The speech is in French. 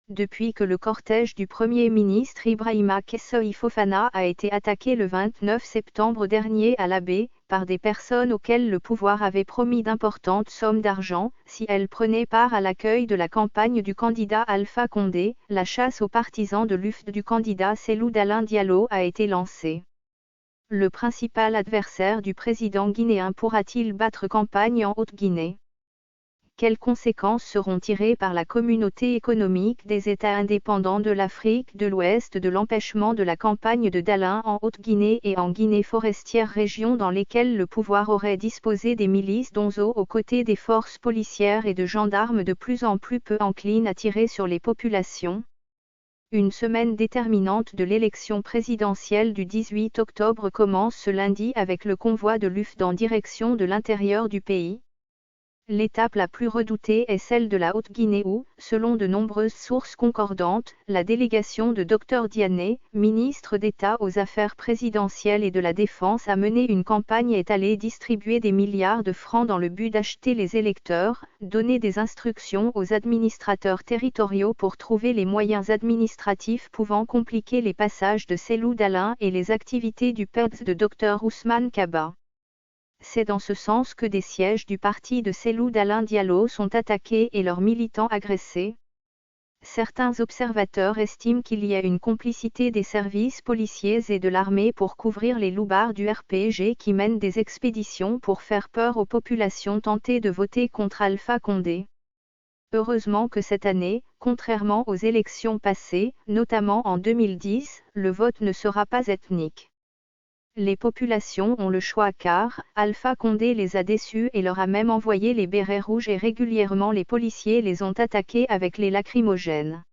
depuis que le cortège du Premier ministre Ibrahima Kessoy Fofana a été attaqué le 29 septembre dernier à la baie, par des personnes auxquelles le pouvoir avait promis d'importantes sommes d'argent, si elles prenaient part à l'accueil de la campagne du candidat Alpha Condé, la chasse aux partisans de l'UFD du candidat Cellou Dalein Diallo a été lancée. Le principal adversaire du président guinéen pourra-t-il battre campagne en Haute-Guinée ? Quelles conséquences seront tirées par la communauté économique des États indépendants de l'Afrique de l'Ouest de l'empêchement de la campagne de Dalein en Haute-Guinée et en Guinée forestière, régions dans lesquelles le pouvoir aurait disposé des milices d'Onzo aux côtés des forces policières et de gendarmes de plus en plus peu enclines à tirer sur les populations? Une semaine déterminante de l'élection présidentielle du 18 octobre commence ce lundi avec le convoi de l'UFD en direction de l'intérieur du pays. L'étape la plus redoutée est celle de la Haute-Guinée où, selon de nombreuses sources concordantes, la délégation de Dr Diané, ministre d'État aux Affaires présidentielles et de la Défense, a mené une campagne et est allée distribuer des milliards de francs dans le but d'acheter les électeurs, donner des instructions aux administrateurs territoriaux pour trouver les moyens administratifs pouvant compliquer les passages de Cellou Dalein et les activités du PEDS de Dr Ousmane Kaba. C'est dans ce sens que des sièges du parti de Cellou Dalein Diallo sont attaqués et leurs militants agressés. Certains observateurs estiment qu'il y a une complicité des services policiers et de l'armée pour couvrir les loupards du RPG qui mènent des expéditions pour faire peur aux populations tentées de voter contre Alpha Condé. Heureusement que cette année, contrairement aux élections passées, notamment en 2010, le vote ne sera pas ethnique. Les populations ont le choix car Alpha Condé les a déçus et leur a même envoyé les bérets rouges et régulièrement les policiers les ont attaqués avec les lacrymogènes.